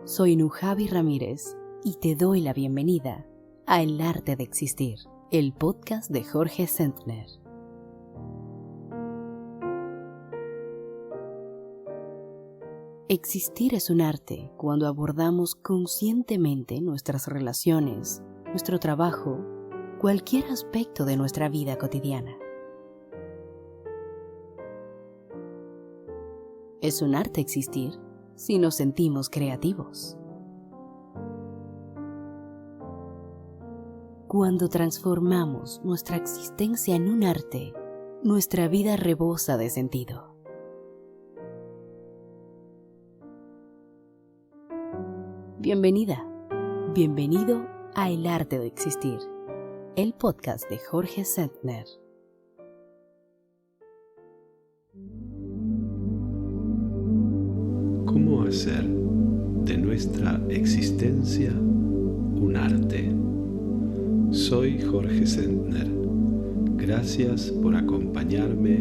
Soy Nujabi Ramírez y te doy la bienvenida a El Arte de Existir, el podcast de Jorge Sentner. Existir es un arte cuando abordamos conscientemente nuestras relaciones, nuestro trabajo, cualquier aspecto de nuestra vida cotidiana. Es un arte existir si nos sentimos creativos. Cuando transformamos nuestra existencia en un arte, nuestra vida rebosa de sentido. Bienvenida, bienvenido a El Arte de Existir, el podcast de Jorge Sentner. ¿Cómo hacer de nuestra existencia un arte? Soy Jorge Sentner. Gracias por acompañarme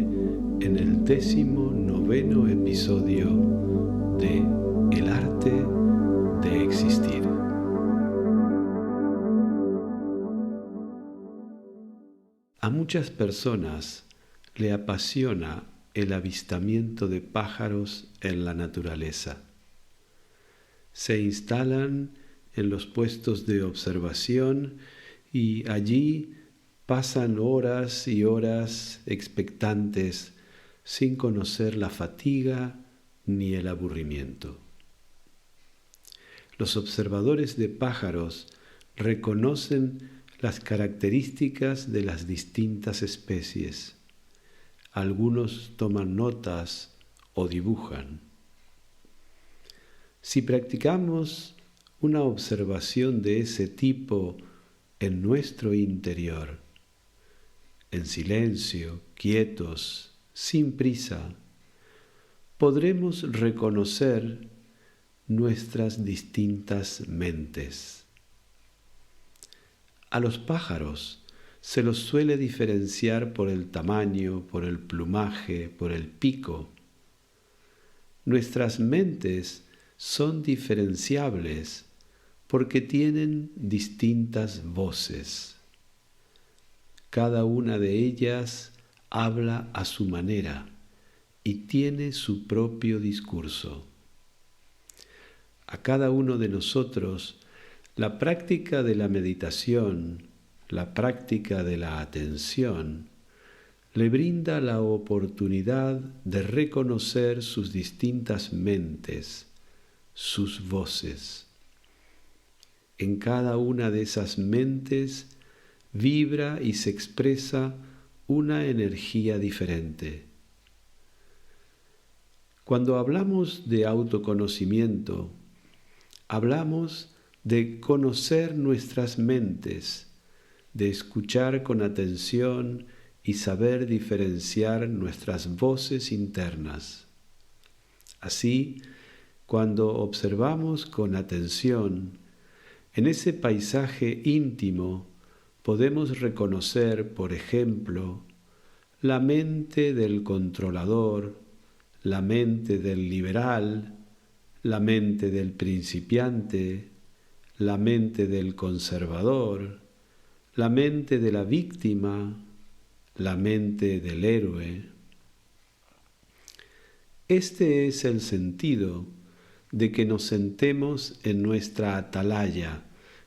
en el 19º episodio de El Arte de Existir. A muchas personas le apasiona el avistamiento de pájaros en la naturaleza. Se instalan en los puestos de observación y allí pasan horas y horas expectantes sin conocer la fatiga ni el aburrimiento. Los observadores de pájaros reconocen las características de las distintas especies. Algunos toman notas o dibujan. Si practicamos una observación de ese tipo en nuestro interior, en silencio, quietos, sin prisa, podremos reconocer nuestras distintas mentes. A los pájaros se los suele diferenciar por el tamaño, por el plumaje, por el pico. Nuestras mentes son diferenciables porque tienen distintas voces. Cada una de ellas habla a su manera y tiene su propio discurso. A cada uno de nosotros, la práctica de la meditación, la práctica de la atención, le brinda la oportunidad de reconocer sus distintas mentes, sus voces. En cada una de esas mentes vibra y se expresa una energía diferente. Cuando hablamos de autoconocimiento, hablamos de conocer nuestras mentes, de escuchar con atención y saber diferenciar nuestras voces internas. Así, cuando observamos con atención, en ese paisaje íntimo podemos reconocer, por ejemplo, la mente del controlador, la mente del liberal, la mente del principiante, la mente del conservador, la mente de la víctima, la mente del héroe. Este es el sentido de que nos sentemos en nuestra atalaya,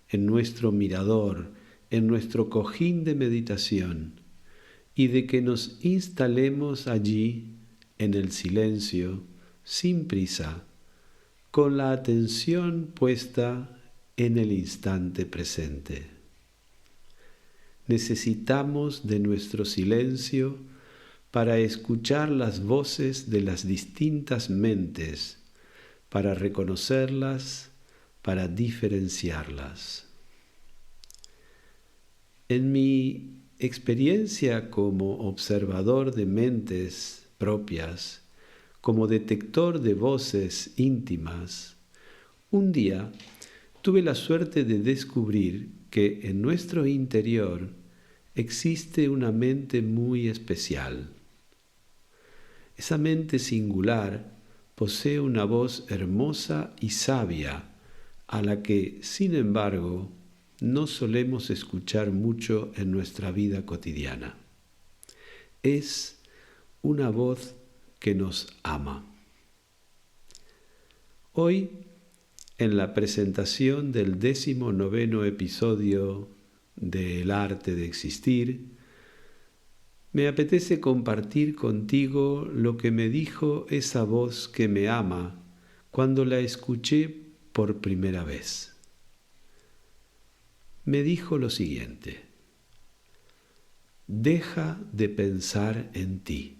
en nuestro mirador, en nuestro cojín de meditación, y de que nos instalemos allí en el silencio, sin prisa, con la atención puesta en el instante presente. Necesitamos de nuestro silencio para escuchar las voces de las distintas mentes, para reconocerlas, para diferenciarlas. En mi experiencia como observador de mentes propias, como detector de voces íntimas, un día tuve la suerte de descubrir que en nuestro interior existe una mente muy especial. Esa mente singular posee una voz hermosa y sabia a la que, sin embargo, no solemos escuchar mucho en nuestra vida cotidiana. Es una voz que nos ama. Hoy, en la presentación del 19º episodio de El arte de existir, me apetece compartir contigo lo que me dijo esa voz que me ama cuando la escuché por primera vez. Me dijo lo siguiente: deja de pensar en ti.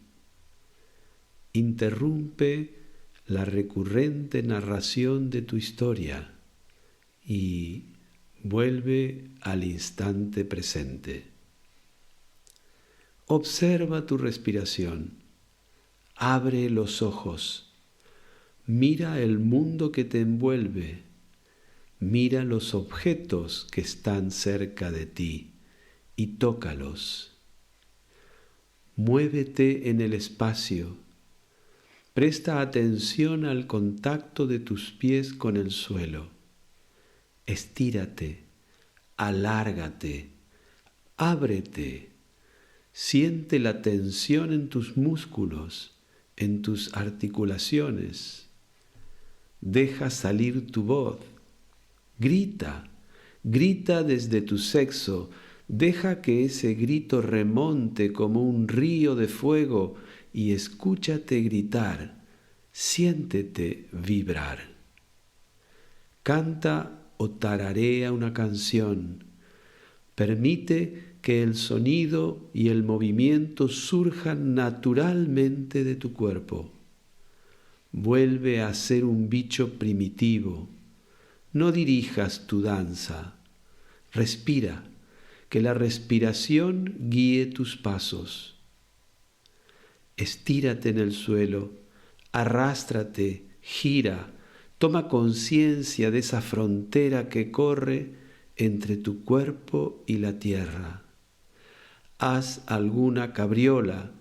Interrumpe la recurrente narración de tu historia y vuelve al instante presente. Observa tu respiración, abre los ojos, mira el mundo que te envuelve, mira los objetos que están cerca de ti y tócalos. Muévete en el espacio, presta atención al contacto de tus pies con el suelo. Estírate, alárgate, ábrete. Siente la tensión en tus músculos, en tus articulaciones. Deja salir tu voz. Grita, grita desde tu sexo. Deja que ese grito remonte como un río de fuego y escúchate gritar. Siéntete vibrar. Canta o tararea una canción. Permite que el sonido y el movimiento surjan naturalmente de tu cuerpo. Vuelve a ser un bicho primitivo. No dirijas tu danza. Respira, que la respiración guíe tus pasos. Estírate en el suelo, arrástrate, gira, toma conciencia de esa frontera que corre entre tu cuerpo y la tierra. Haz alguna cabriola,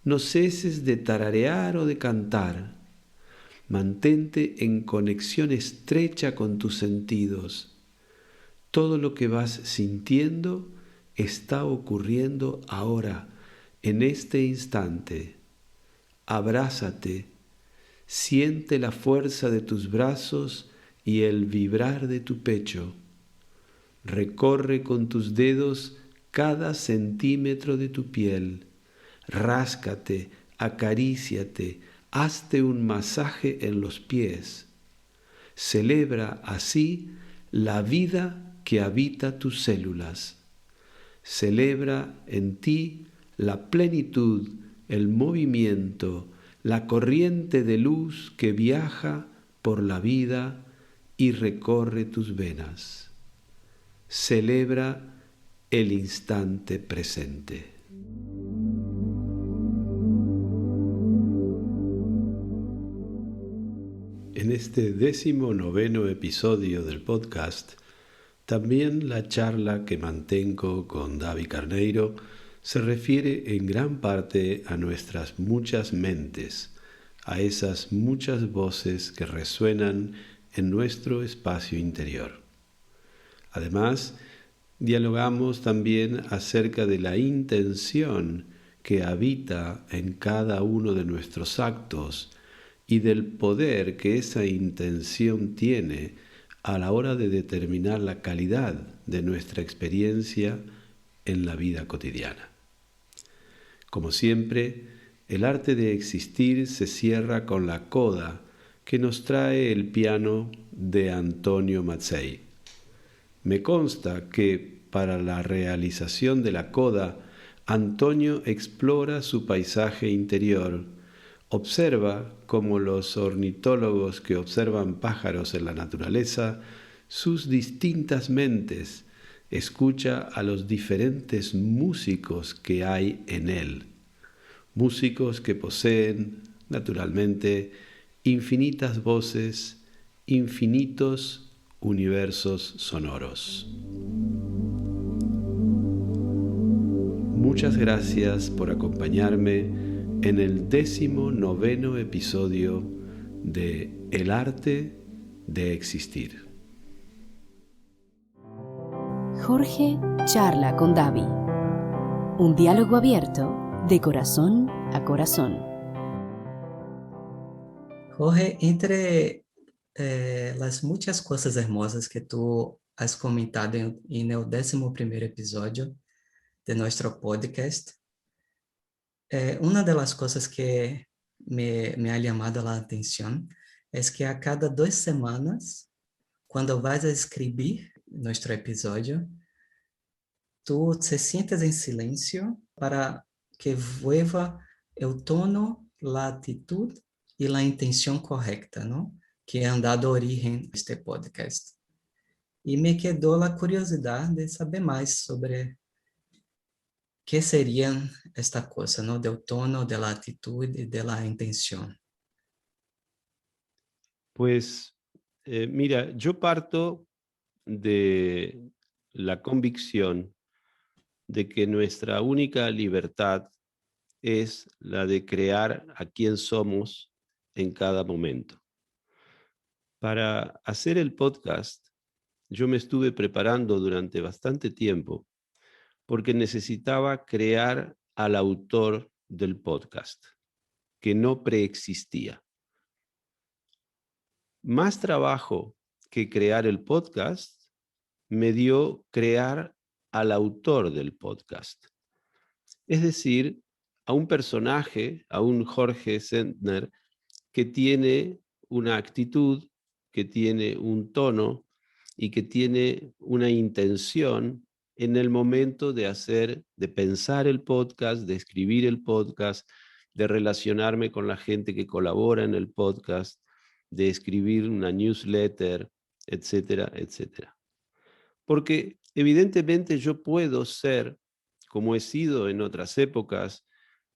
no ceses de tararear o de cantar. Mantente en conexión estrecha con tus sentidos. Todo lo que vas sintiendo está ocurriendo ahora, en este instante. Abrázate, siente la fuerza de tus brazos y el vibrar de tu pecho. Recorre con tus dedos cada centímetro de tu piel. Ráscate, acaríciate, hazte un masaje en los pies. Celebra así la vida que habita tus células. Celebra en ti la plenitud, el movimiento, la corriente de luz que viaja por la vida y recorre tus venas. Celebra el instante presente. En este 19º episodio del podcast, también la charla que mantengo con David Carneiro se refiere en gran parte a nuestras muchas mentes, a esas muchas voces que resuenan en nuestro espacio interior. Además, dialogamos también acerca de la intención que habita en cada uno de nuestros actos y del poder que esa intención tiene a la hora de determinar la calidad de nuestra experiencia en la vida cotidiana. Como siempre, el arte de existir se cierra con la coda que nos trae el piano de Antonio Mazzei. Me consta que para la realización de la coda, Antonio explora su paisaje interior, observa, como los ornitólogos que observan pájaros en la naturaleza, sus distintas mentes, escucha a los diferentes músicos que hay en él, músicos que poseen, naturalmente, infinitas voces, infinitos universos sonoros. Muchas gracias por acompañarme en el 19º episodio de El arte de existir. Jorge charla con Davi. Un diálogo abierto de corazón a corazón. Jorge, entre las muchas cosas hermosas que tú has comentado en el 11º episodio de nuestro podcast, una de las cosas que me ha llamado la atención es que a cada 2 semanas, cuando vas a escribir nuestro episodio, tú te sientas en silencio para que vuelva el tono, la actitud y la intención correcta, ¿no? Que han dado origen a este podcast. Y me quedó la curiosidad de saber más sobre qué serían esta cosa, ¿no? Del tono, de la actitud y de la intención. Pues mira, yo parto de la convicción de que nuestra única libertad es la de crear a quien somos en cada momento. Para hacer el podcast, yo me estuve preparando durante bastante tiempo porque necesitaba crear al autor del podcast, que no preexistía. Más trabajo que crear el podcast me dio crear al autor del podcast. Es decir, a un personaje, a un Jorge Sentner, que tiene una actitud, que tiene un tono y que tiene una intención en el momento de pensar el podcast, de escribir el podcast, de relacionarme con la gente que colabora en el podcast, de escribir una newsletter, etcétera, etcétera. Porque evidentemente yo puedo ser, como he sido en otras épocas,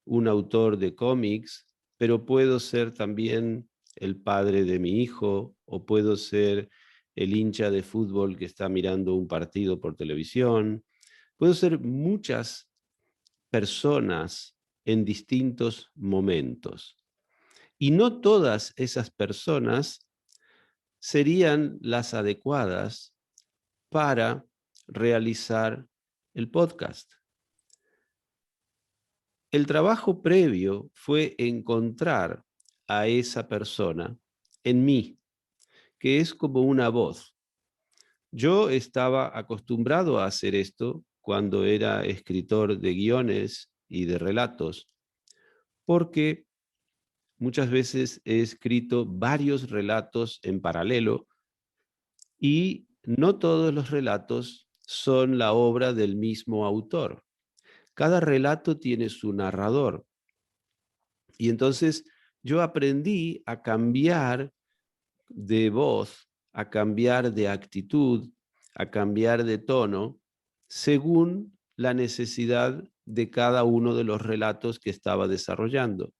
un autor de cómics, pero puedo ser también el padre de mi hijo, o puedo ser el hincha de fútbol que está mirando un partido por televisión. Puedo ser muchas personas en distintos momentos. Y no todas esas personas serían las adecuadas para realizar el podcast. El trabajo previo fue encontrar a esa persona en mí, que es como una voz. Yo estaba acostumbrado a hacer esto cuando era escritor de guiones y de relatos, porque muchas veces he escrito varios relatos en paralelo y no todos los relatos son la obra del mismo autor. Cada relato tiene su narrador. Y entonces yo aprendí a cambiar de voz, a cambiar de actitud, a cambiar de tono, según la necesidad de cada uno de los relatos que estaba desarrollando.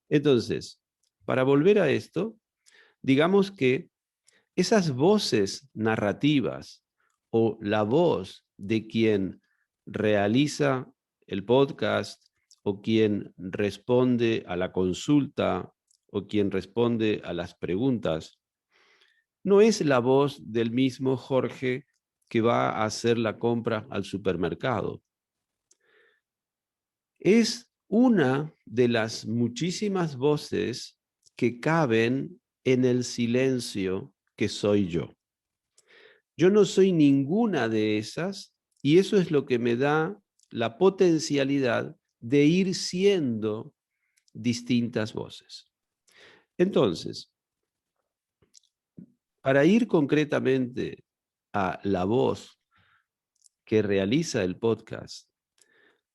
Entonces, para volver a esto, digamos que esas voces narrativas o la voz de quien realiza el podcast o quien responde a la consulta o quien responde a las preguntas, no es la voz del mismo Jorge que va a hacer la compra al supermercado. Es una de las muchísimas voces que caben en el silencio que soy yo. Yo no soy ninguna de esas y eso es lo que me da la potencialidad de ir siendo distintas voces. Entonces, para ir concretamente a la voz que realiza el podcast,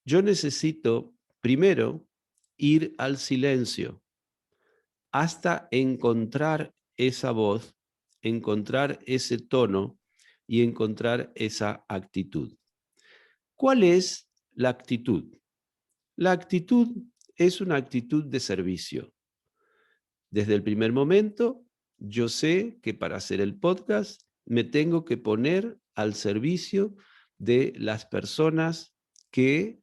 yo necesito primero ir al silencio hasta encontrar esa voz, encontrar ese tono y encontrar esa actitud. ¿Cuál es la actitud? La actitud es una actitud de servicio. Desde el primer momento, yo sé que para hacer el podcast me tengo que poner al servicio de las personas que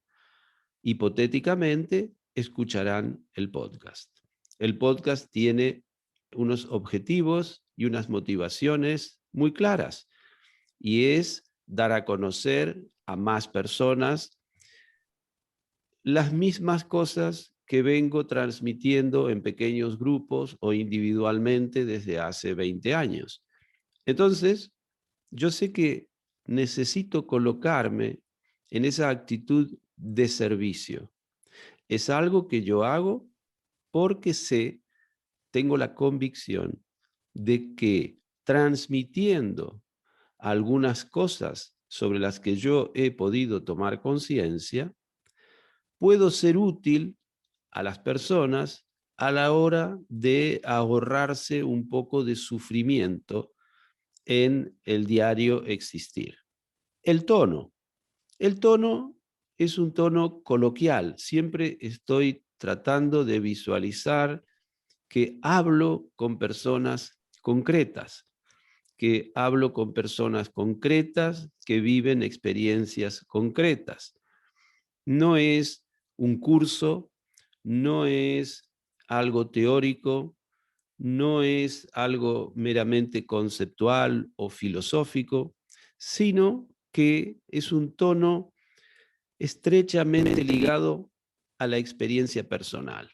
hipotéticamente escucharán el podcast. El podcast tiene unos objetivos y unas motivaciones muy claras y es dar a conocer a más personas las mismas cosas que vengo transmitiendo en pequeños grupos o individualmente desde hace 20 años. Entonces, yo sé que necesito colocarme en esa actitud de servicio. Es algo que yo hago porque tengo la convicción de que transmitiendo algunas cosas sobre las que yo he podido tomar conciencia, puedo ser útil a las personas a la hora de ahorrarse un poco de sufrimiento en el diario existir. El tono. El tono es un tono coloquial. Siempre estoy tratando de visualizar que hablo con personas concretas, que hablo con personas concretas que viven experiencias concretas. No es un curso, no es algo teórico, no es algo meramente conceptual o filosófico, sino que es un tono estrechamente ligado a la experiencia personal,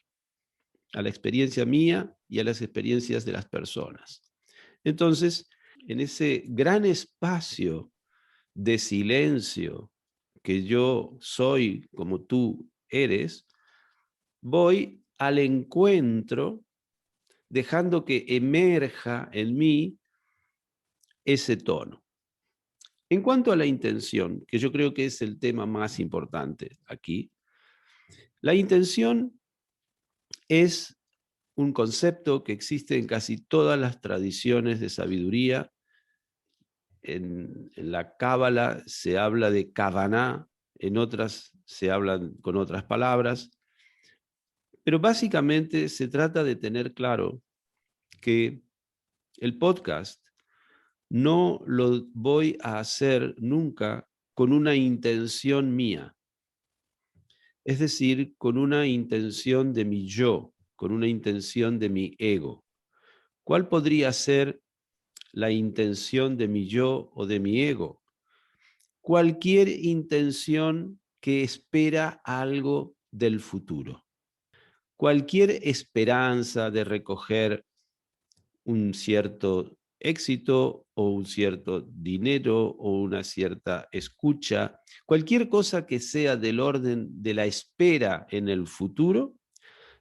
a la experiencia mía y a las experiencias de las personas. Entonces, en ese gran espacio de silencio que yo soy como tú eres, voy al encuentro dejando que emerja en mí ese tono. En cuanto a la intención, que yo creo que es el tema más importante aquí, la intención es un concepto que existe en casi todas las tradiciones de sabiduría. En la Cábala se habla de Kavaná, en otras se hablan con otras palabras, pero básicamente se trata de tener claro que el podcast no lo voy a hacer nunca con una intención mía, es decir, con una intención de mi yo, con una intención de mi ego. ¿Cuál podría ser la intención de mi yo o de mi ego? Cualquier intención que espera algo del futuro. Cualquier esperanza de recoger un cierto éxito o un cierto dinero o una cierta escucha, cualquier cosa que sea del orden de la espera en el futuro,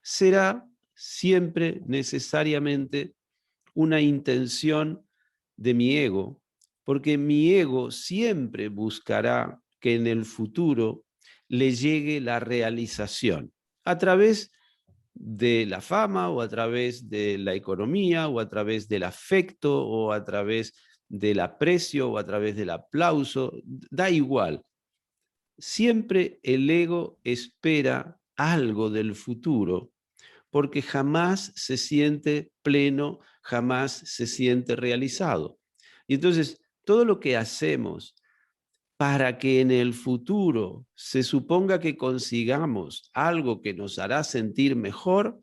será siempre necesariamente una intención de mi ego, porque mi ego siempre buscará que en el futuro le llegue la realización a través de la fama o a través de la economía o a través del afecto o a través del aprecio o a través del aplauso, da igual. Siempre el ego espera algo del futuro porque jamás se siente pleno, jamás se siente realizado. Y entonces, todo lo que hacemos para que en el futuro se suponga que consigamos algo que nos hará sentir mejor,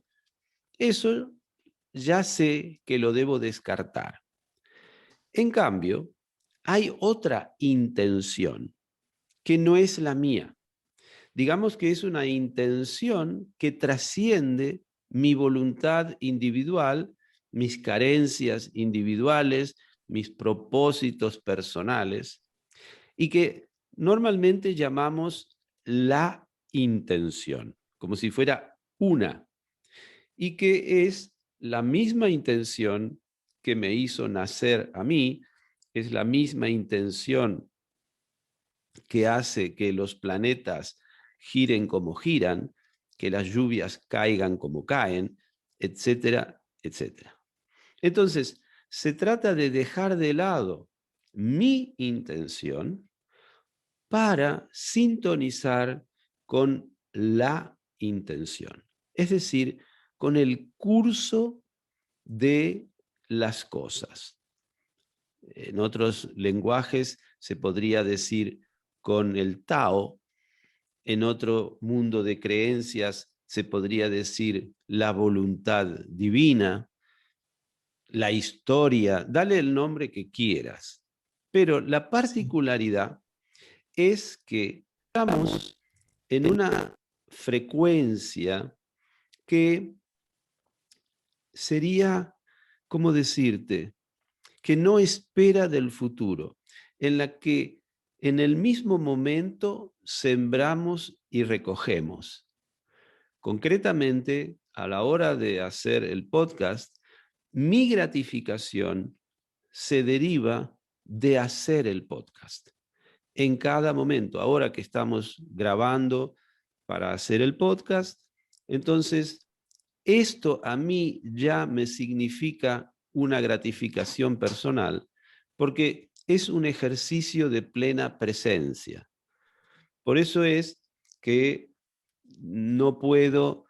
eso ya sé que lo debo descartar. En cambio, hay otra intención que no es la mía. Digamos que es una intención que trasciende mi voluntad individual, mis carencias individuales, mis propósitos personales, y que normalmente llamamos la intención, como si fuera una, y que es la misma intención que me hizo nacer a mí, es la misma intención que hace que los planetas giren como giran, que las lluvias caigan como caen, etcétera, etcétera. Entonces, se trata de dejar de lado mi intención para sintonizar con la intención, es decir, con el curso de las cosas. En otros lenguajes se podría decir con el Tao, en otro mundo de creencias se podría decir la voluntad divina, la historia, dale el nombre que quieras, Pero la particularidad es que estamos en una frecuencia que sería, ¿cómo decirte?, que no espera del futuro, en la que en el mismo momento sembramos y recogemos. Concretamente, a la hora de hacer el podcast, mi gratificación se deriva de hacer el podcast. En cada momento, ahora que estamos grabando para hacer el podcast, entonces esto a mí ya me significa una gratificación personal, porque es un ejercicio de plena presencia. Por eso es que no puedo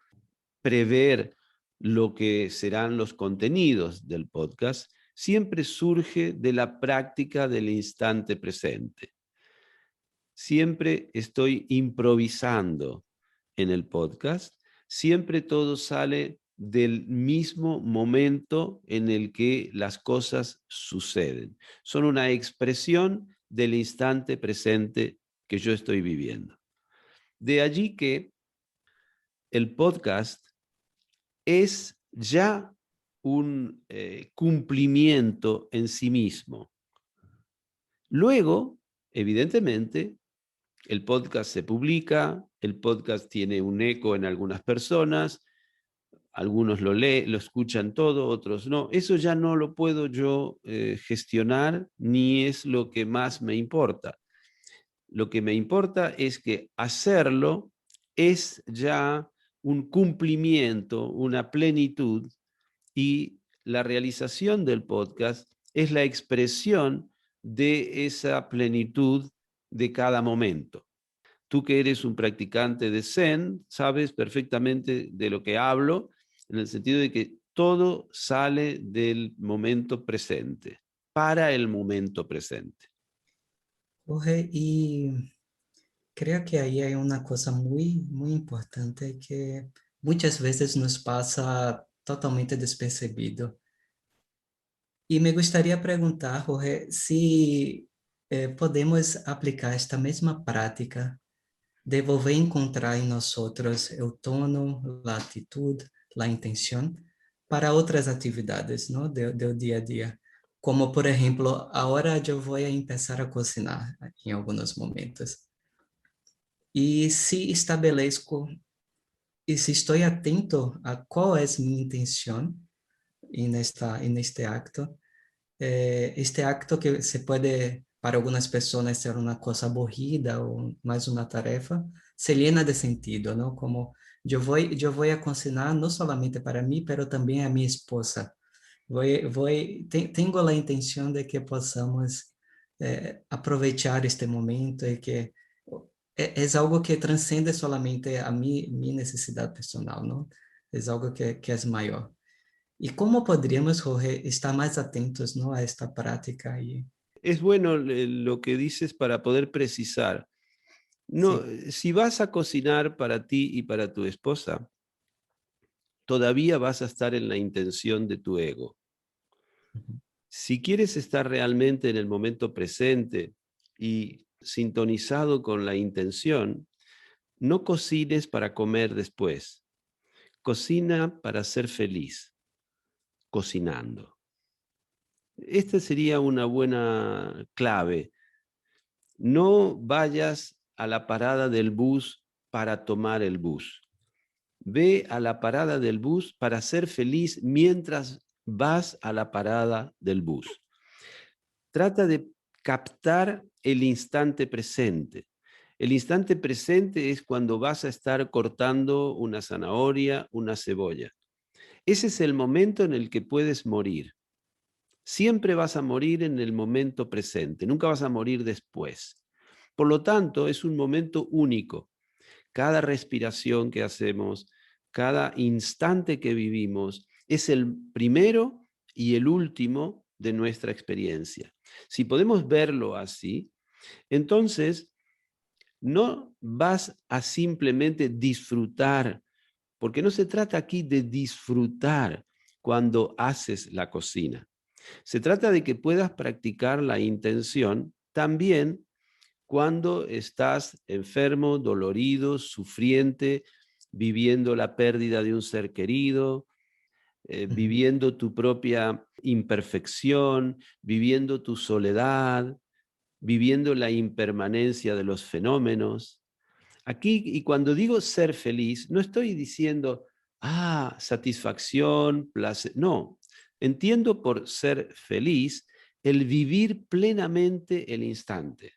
prever lo que serán los contenidos del podcast, siempre surge de la práctica del instante presente. Siempre estoy improvisando en el podcast, siempre todo sale del mismo momento en el que las cosas suceden. Son una expresión del instante presente que yo estoy viviendo. De allí que el podcast es ya un cumplimiento en sí mismo. Luego, evidentemente, el podcast se publica, el podcast tiene un eco en algunas personas, algunos lo leen, lo escuchan todo, otros no. Eso ya no lo puedo yo gestionar, ni es lo que más me importa. Lo que me importa es que hacerlo es ya un cumplimiento, una plenitud, y la realización del podcast es la expresión de esa plenitud de cada momento. Tú que eres un practicante de Zen, sabes perfectamente de lo que hablo, en el sentido de que todo sale del momento presente, para el momento presente. Jorge, y creo que ahí hay una cosa muy, muy importante que muchas veces nos pasa totalmente despercebido. E me gostaria de perguntar, Jorge, se podemos aplicar esta mesma prática de volver a encontrar em nós outros o tono, a atitude, a intenção para outras atividades, não, do dia a dia. Como, por exemplo, agora eu vou começar a cozinhar em alguns momentos. E se estabeleço, e se estou atento a qual é minha intenção neste acto, este acto que se pode, para algumas pessoas, ser uma coisa aborrida ou mais uma tarefa, se llena de sentido, não? Como eu vou a cocinar não somente para mim, mas também a minha esposa. Tenho a intenção de que possamos aproveitar este momento e que é algo que transcende solamente a minha necessidade personal, não? É algo que é maior. ¿Y cómo podríamos, Jorge, estar más atentos, ¿no?, a esta práctica? Es bueno lo que dices para poder precisar. No, Sí. si vas a cocinar para ti y para tu esposa, todavía vas a estar en la intención de tu ego. Ujú. Si quieres estar realmente en el momento presente y sintonizado con la intención, no cocines para comer después. Cocina para ser feliz, cocinando. Esta sería una buena clave. No vayas a la parada del bus para tomar el bus. Ve a la parada del bus para ser feliz mientras vas a la parada del bus. Trata de captar el instante presente. El instante presente es cuando vas a estar cortando una zanahoria, una cebolla. Ese es el momento en el que puedes morir. Siempre vas a morir en el momento presente, nunca vas a morir después. Por lo tanto, es un momento único. Cada respiración que hacemos, cada instante que vivimos, es el primero y el último de nuestra experiencia. Si podemos verlo así, entonces no vas a simplemente disfrutar, porque no se trata aquí de disfrutar cuando haces la cocina. Se trata de que puedas practicar la intención también cuando estás enfermo, dolorido, sufriente, viviendo la pérdida de un ser querido, Uhum. viviendo tu propia imperfección, viviendo tu soledad, viviendo la impermanencia de los fenómenos. Aquí, y cuando digo ser feliz, no estoy diciendo, satisfacción, placer. No, entiendo por ser feliz el vivir plenamente el instante.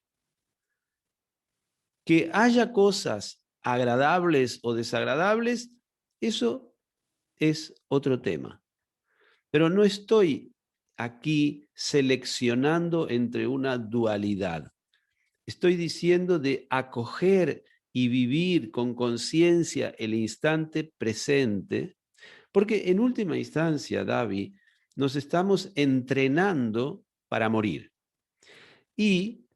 Que haya cosas agradables o desagradables, eso es otro tema. Pero no estoy aquí seleccionando entre una dualidad. Estoy diciendo de acoger y vivir con conciencia el instante presente, porque en última instancia, David, nos estamos entrenando para morir. Y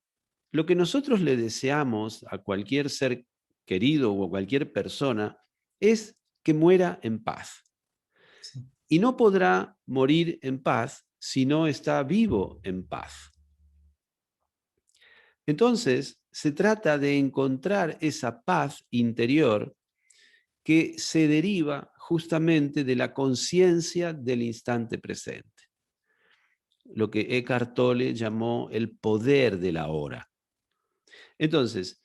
lo que nosotros le deseamos a cualquier ser querido o a cualquier persona es que muera en paz. Sim. Y no podrá morir en paz si no está vivo en paz. Entonces, se trata de encontrar esa paz interior que se deriva justamente de la conciencia del instante presente, lo que Eckhart Tolle llamó el poder de la hora. Entonces,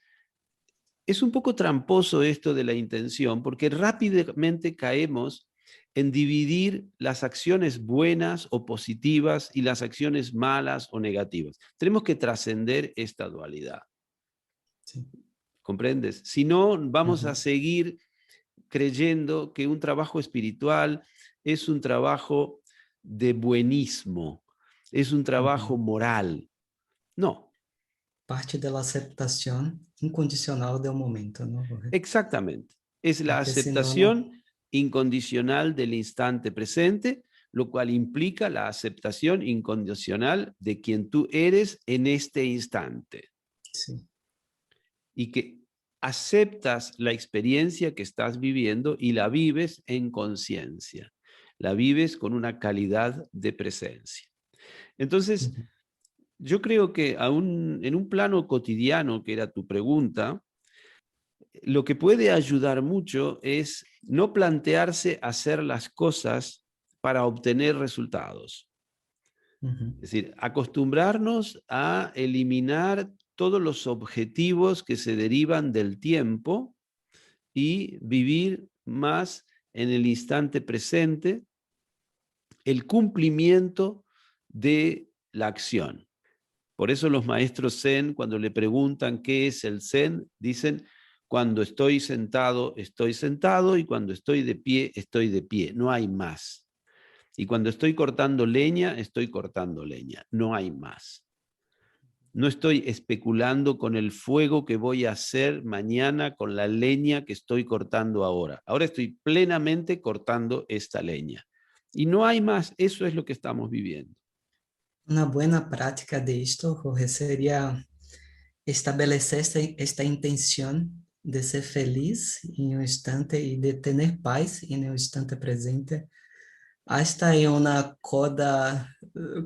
es un poco tramposo esto de la intención porque rápidamente caemos en dividir las acciones buenas o positivas y las acciones malas o negativas. Tenemos que trascender esta dualidad. Sim. ¿Comprendes? Si no, vamos a Uhum. seguir creyendo que un trabajo espiritual es un trabajo de buenismo, es un trabajo Uhum. moral. No, Parte da aceitação incondicional do momento, não, Jorge? exactamente. Es la Porque senão não. aceptación incondicional del instante presente, lo cual implica la aceptación incondicional de quien tú eres en este instante Sim. y que aceptas la experiencia que estás viviendo y la vives en conciencia, la vives con una calidad de presencia. Entonces, Uhum. yo creo que aún en un plano cotidiano, que era tu pregunta, lo que puede ayudar mucho es no plantearse hacer las cosas para obtener resultados. Uhum. Es decir, acostumbrarnos a eliminar todos los objetivos que se derivan del tiempo y vivir más en el instante presente, el cumplimiento de la acción. Por eso los maestros Zen, cuando le preguntan qué es el Zen, dicen, cuando estoy sentado, y cuando estoy de pie, no hay más. Y cuando estoy cortando leña, no hay más. No estoy especulando con el fuego que voy a hacer mañana con la leña que estoy cortando ahora. Ahora estoy plenamente cortando esta leña. Y no hay más, eso es lo que estamos viviendo. Uma boa prática de isto, Jorge, seria estabelecer esta intenção de ser feliz em um instante e de ter paz em um instante presente. Hasta em uma coda,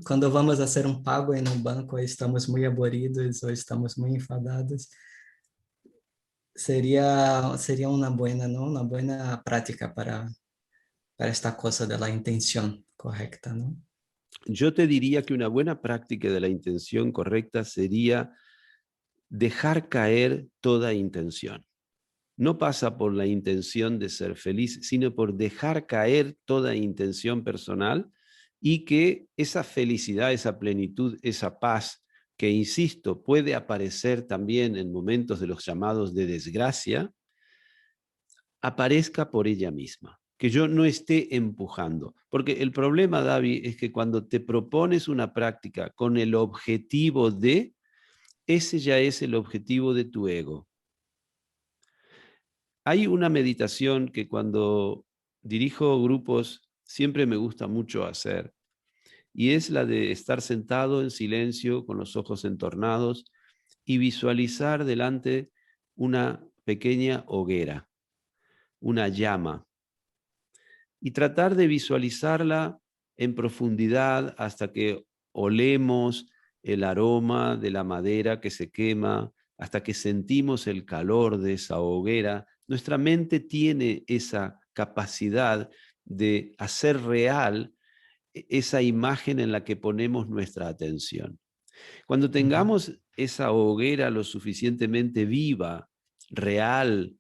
quando vamos a hacer um pago em um banco, estamos muito aburridos ou estamos muito enfadados. Seria uma boa, não? Uma boa prática para esta cosa de la intención correcta, ¿no? Yo te diría que una buena práctica de la intención correcta sería dejar caer toda intención. No pasa por la intención de ser feliz, sino por dejar caer toda intención personal y que esa felicidad, esa plenitud, esa paz, que insisto, puede aparecer también en momentos de los llamados de desgracia, aparezca por ella misma, que yo no esté empujando. Porque el problema, David, es que cuando te propones una práctica con el objetivo de, ese ya es el objetivo de tu ego. Hay una meditación que cuando dirijo grupos siempre me gusta mucho hacer, y es la de estar sentado en silencio con los ojos entornados y visualizar delante una pequeña hoguera, una llama, y tratar de visualizarla en profundidad hasta que olemos el aroma de la madera que se quema, hasta que sentimos el calor de esa hoguera. Nuestra mente tiene esa capacidad de hacer real esa imagen en la que ponemos nuestra atención. Cuando Uhum. tengamos esa hoguera lo suficientemente viva, real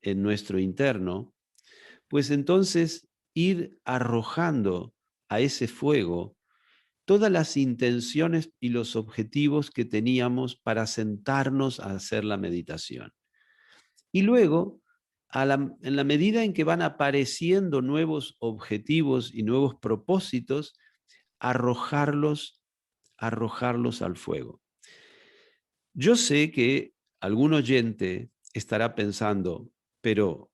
en nuestro interno, pues entonces ir arrojando a ese fuego todas las intenciones y los objetivos que teníamos para sentarnos a hacer la meditación. Y luego, en la medida en que van apareciendo nuevos objetivos y nuevos propósitos, arrojarlos, arrojarlos al fuego. Yo sé que algún oyente estará pensando, pero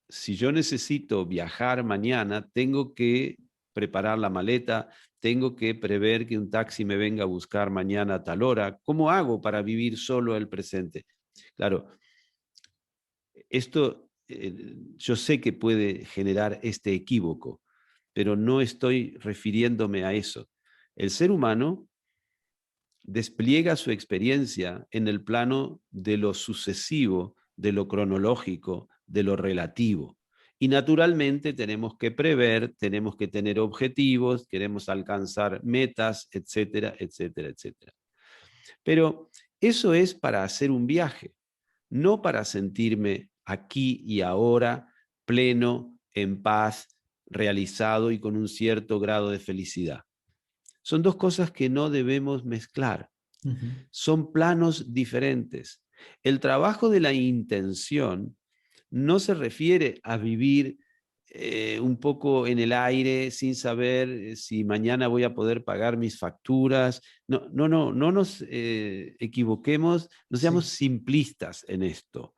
si yo necesito viajar mañana, tengo que preparar la maleta, tengo que prever que un taxi me venga a buscar mañana a tal hora. ¿Cómo hago para vivir solo el presente? Claro, esto yo sé que puede generar este equívoco, pero no estoy refiriéndome a eso. El ser humano despliega su experiencia en el plano de lo sucesivo, de lo cronológico, de lo relativo. Y naturalmente tenemos que prever, tenemos que tener objetivos, queremos alcanzar metas, etcétera, etcétera, etcétera. Pero eso es para hacer un viaje, no para sentirme aquí y ahora pleno, en paz, realizado y con un cierto grado de felicidad. Son dos cosas que no debemos mezclar. Uhum. Son planos diferentes. El trabajo de la intención no se refiere a vivir un poco en el aire sin saber si mañana voy a poder pagar mis facturas. No, no, no, no nos equivoquemos, no seamos Sim. simplistas en esto.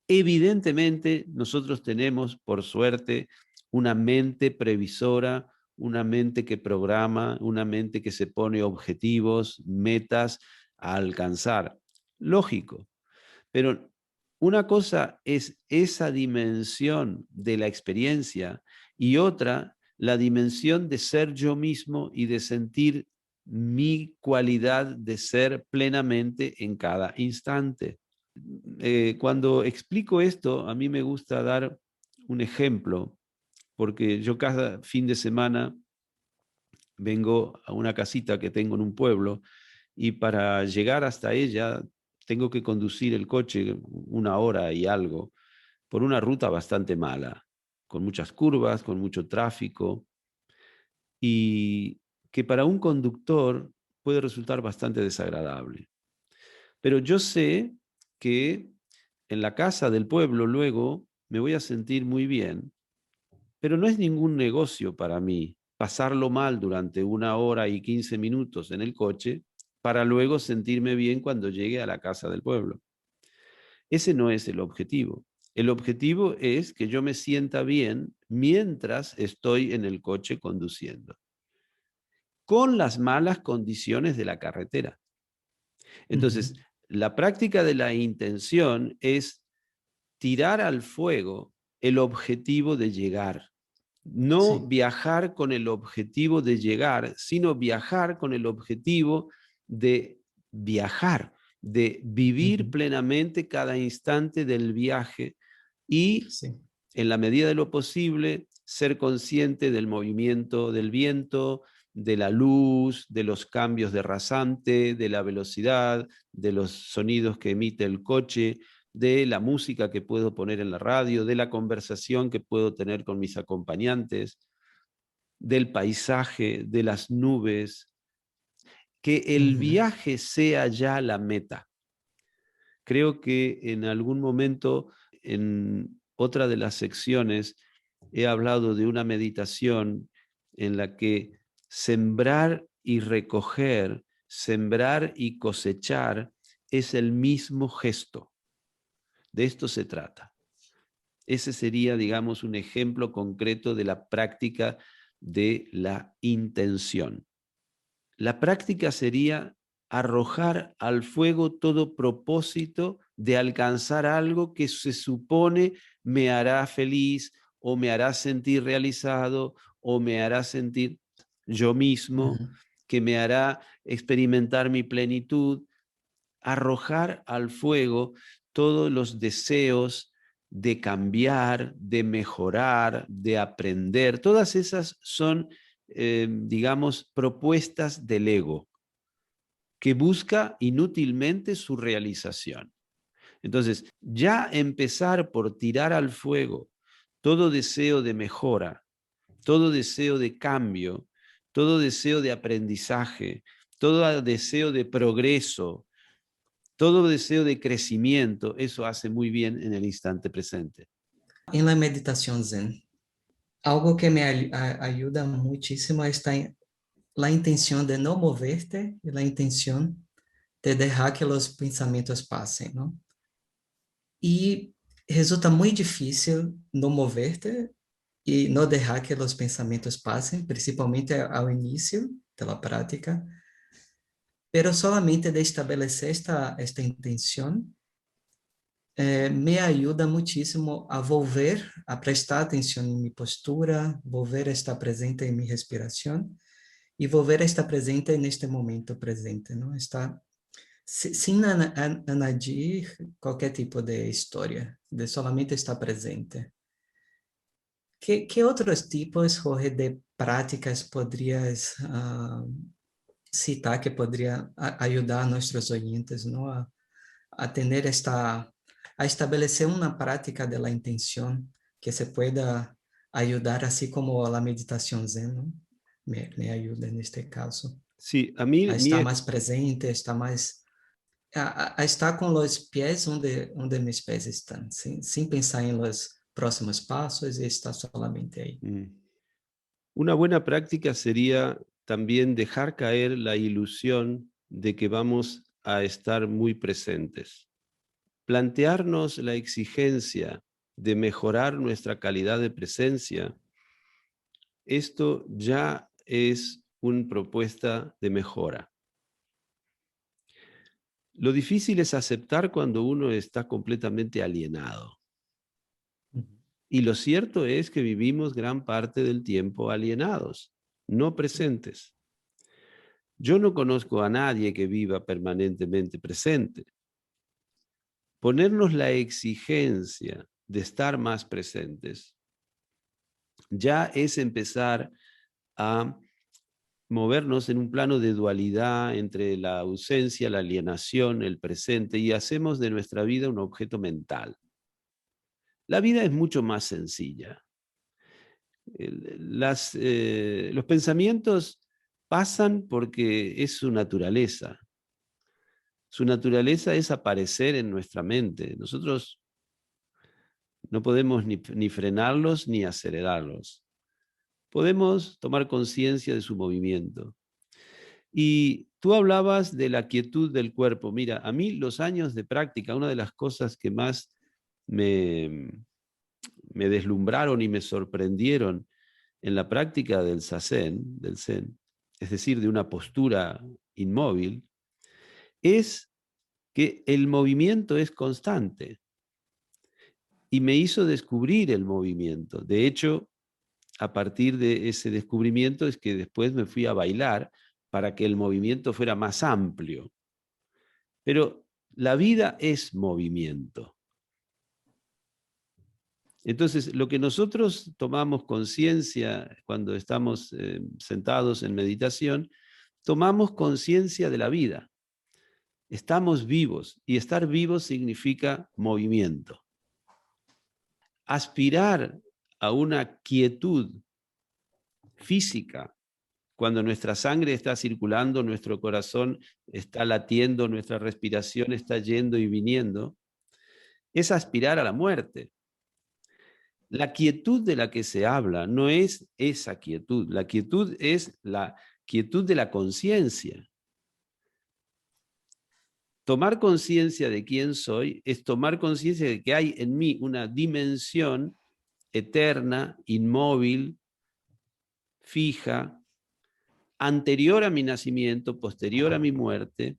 Evidentemente, nosotros tenemos, por suerte, una mente previsora, una mente que programa, una mente que se pone objetivos, metas a alcanzar. Lógico, pero una cosa es esa dimensión de la experiencia y otra, la dimensión de ser yo mismo y de sentir mi cualidad de ser plenamente en cada instante. Cuando explico esto, a mí me gusta dar un ejemplo, porque yo cada fin de semana vengo a una casita que tengo en un pueblo y para llegar hasta ella tengo que conducir el coche 1 hora y algo por una ruta bastante mala, con muchas curvas, con mucho tráfico y que para un conductor puede resultar bastante desagradable. Pero yo sé que en la casa del pueblo luego me voy a sentir muy bien, pero no es ningún negocio para mí pasarlo mal durante 1 hora y 15 minutos en el coche para luego sentirme bien cuando llegue a la casa del pueblo. Ese no es el objetivo. El objetivo es que yo me sienta bien mientras estoy en el coche conduciendo, con las malas condiciones de la carretera. Entonces, Uhum. la práctica de la intención es tirar al fuego el objetivo de llegar. No Sim. viajar con el objetivo de llegar, sino viajar con el objetivo de viajar, de vivir Uhum. plenamente cada instante del viaje y, Sim. en la medida de lo posible, ser consciente del movimiento del viento, de la luz, de los cambios de rasante, de la velocidad, de los sonidos que emite el coche, de la música que puedo poner en la radio, de la conversación que puedo tener con mis acompañantes, del paisaje, de las nubes, que el Uhum. viaje sea ya la meta. Creo que en algún momento, en otra de las secciones, he hablado de una meditación en la que sembrar y recoger, sembrar y cosechar es el mismo gesto. De esto se trata. Ese sería, digamos, un ejemplo concreto de la práctica de la intención. La práctica sería arrojar al fuego todo propósito de alcanzar algo que se supone me hará feliz o me hará sentir realizado o me hará sentir. yo mismo, Uhum. que me hará experimentar mi plenitud, arrojar al fuego todos los deseos de cambiar, de mejorar, de aprender. Todas esas son, digamos, propuestas del ego que busca inútilmente su realización. Entonces, ya empezar por tirar al fuego todo deseo de mejora, todo deseo de cambio, todo deseo de aprendizaje, todo deseo de progreso, todo deseo de crecimiento, eso hace muy bien en el instante presente. Em la meditação Zen, algo que me ajuda muitíssimo está a intenção de não moverte e a intenção de deixar que os pensamentos passem, não? E resulta muito difícil não moverte e não deixar que os pensamentos passem, principalmente ao início da prática, pero solamente de estabelecer esta intenção me ajuda muitíssimo a volver a prestar atenção em minha postura, volver a estar presente em minha respiração e volver a estar presente neste momento presente, não? Estar sem añadir qualquer tipo de história, de solamente estar presente. Que outros tipos, Jorge, de práticas poderias citar que poderia ajudar nossos oyentes, não? A ter a estabelecer uma prática de la intenção que se pueda ayudar, assim como a meditação Zen, ¿no? Me ajuda neste caso. Sí, a mí A estar mais presente, a estar mais... A estar com os pés onde meus pés estão, sem pensar em los próximos passos e estar solamente aí. Una buena práctica sería también dejar caer la ilusión de que vamos a estar muy presentes. Plantearnos la exigencia de mejorar nuestra calidad de presencia, esto ya es una propuesta de mejora. Lo difícil es aceptar cuando uno está completamente alienado. Y lo cierto es que vivimos gran parte del tiempo alienados, no presentes. Yo no conozco a nadie que viva permanentemente presente. Ponernos la exigencia de estar más presentes ya es empezar a movernos en un plano de dualidad entre la ausencia, la alienación, el presente, y hacemos de nuestra vida un objeto mental. La vida es mucho más sencilla. Los pensamientos pasan porque es su naturaleza. Su naturaleza es aparecer en nuestra mente. Nosotros no podemos ni frenarlos ni acelerarlos. Podemos tomar conciencia de su movimiento. Y tú hablabas de la quietud del cuerpo. Mira, a mí los años de práctica, una de las cosas que más me deslumbraron y me sorprendieron en la práctica del Zazen, del Zen, es decir, de una postura inmóvil, es que el movimiento es constante. Y me hizo descubrir el movimiento. De hecho, a partir de ese descubrimiento es que después me fui a bailar para que el movimiento fuera más amplio. Pero la vida es movimiento. Entonces, lo que nosotros tomamos conciencia cuando estamos sentados en meditación, tomamos conciencia de la vida. Estamos vivos, y estar vivos significa movimiento. Aspirar a una quietud física, cuando nuestra sangre está circulando, nuestro corazón está latiendo, nuestra respiración está yendo y viniendo, es aspirar a la muerte. La quietud de la que se habla no es esa quietud. La quietud es la quietud de la conciencia. Tomar conciencia de quién soy es tomar conciencia de que hay en mí una dimensión eterna, inmóvil, fija, anterior a mi nacimiento, posterior a mi muerte.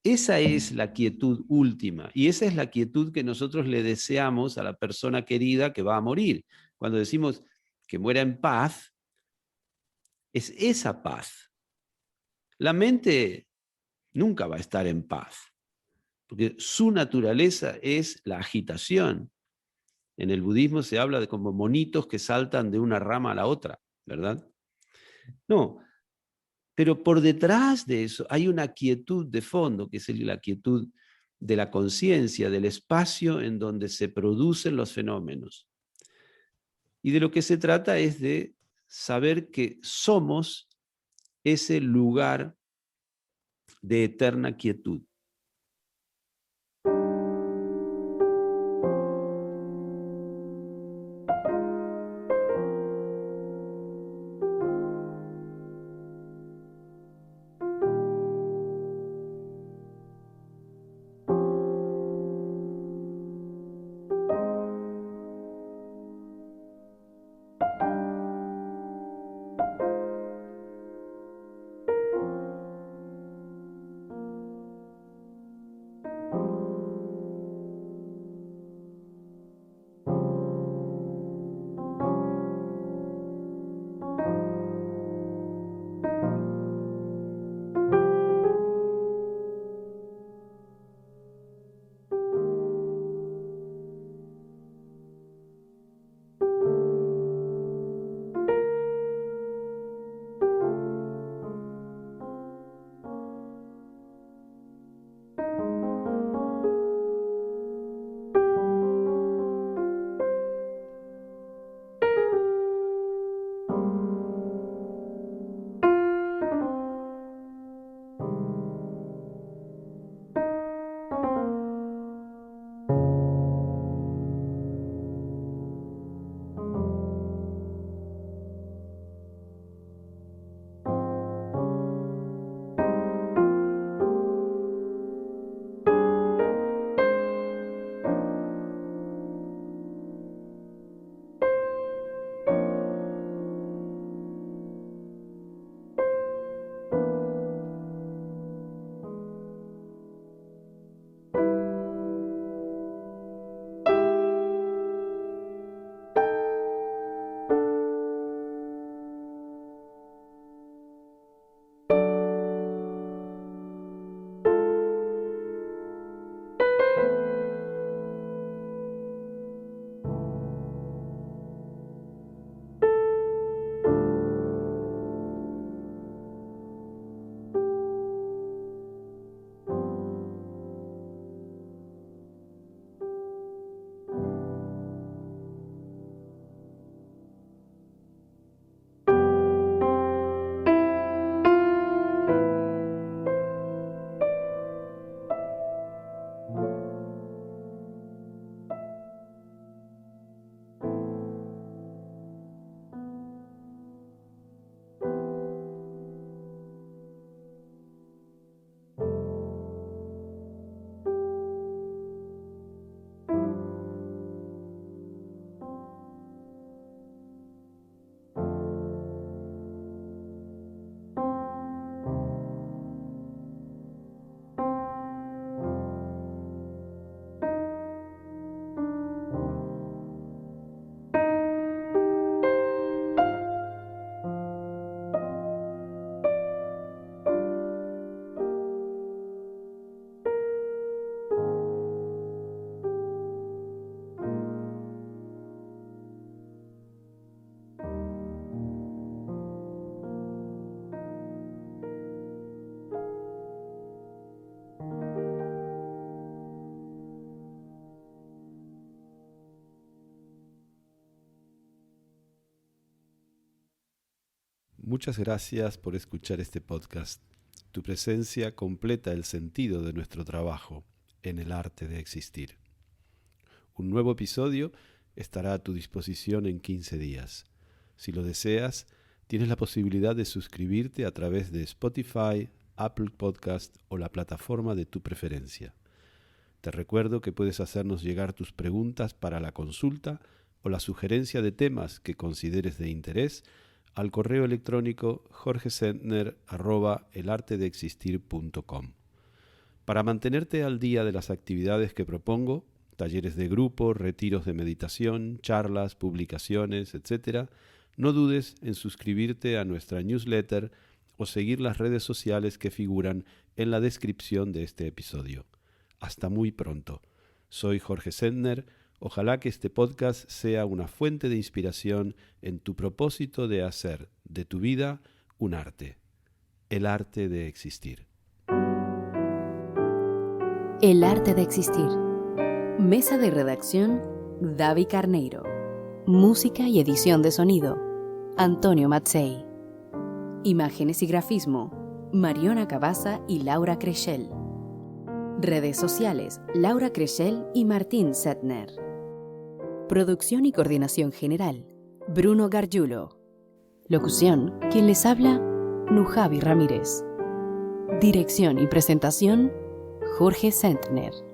Esa es la quietud última, y esa es la quietud que nosotros le deseamos a la persona querida que va a morir. Cuando decimos que muera en paz, es esa paz. La mente nunca va a estar en paz, porque su naturaleza es la agitación. En el budismo se habla de como monitos que saltan de una rama a la otra, ¿verdad? No, pero por detrás de eso hay una quietud de fondo, que es la quietud de la conciencia, del espacio en donde se producen los fenómenos. Y de lo que se trata es de saber que somos ese lugar de eterna quietud. Muchas gracias por escuchar este podcast. Tu presencia completa el sentido de nuestro trabajo en el arte de existir. Un nuevo episodio estará a tu disposición en 15 días. Si lo deseas, tienes la posibilidad de suscribirte a través de Spotify, Apple Podcast o la plataforma de tu preferencia. Te recuerdo que puedes hacernos llegar tus preguntas para la consulta o la sugerencia de temas que consideres de interés al correo electrónico jorgesentner@elartedeexistir.com. Para mantenerte al día de las actividades que propongo, talleres de grupo, retiros de meditación, charlas, publicaciones, etc., No dudes en suscribirte a nuestra newsletter o seguir las redes sociales que figuran en la descripción de este episodio. Hasta muy pronto. Soy Jorge Sendner. Ojalá que este podcast sea una fuente de inspiración en tu propósito de hacer de tu vida un arte. El arte de existir. El arte de existir. Mesa de redacción, Davi Carneiro. Música y edición de sonido, Antonio Mazzei. Imágenes y grafismo, Mariona Cabaza y Laura Creschel. Redes sociales, Laura Creschel y Martín Setner. Producción y coordinación general, Bruno Gargiulo. Locución, quien les habla, Nujavi Ramírez. Dirección y presentación, Jorge Sendner.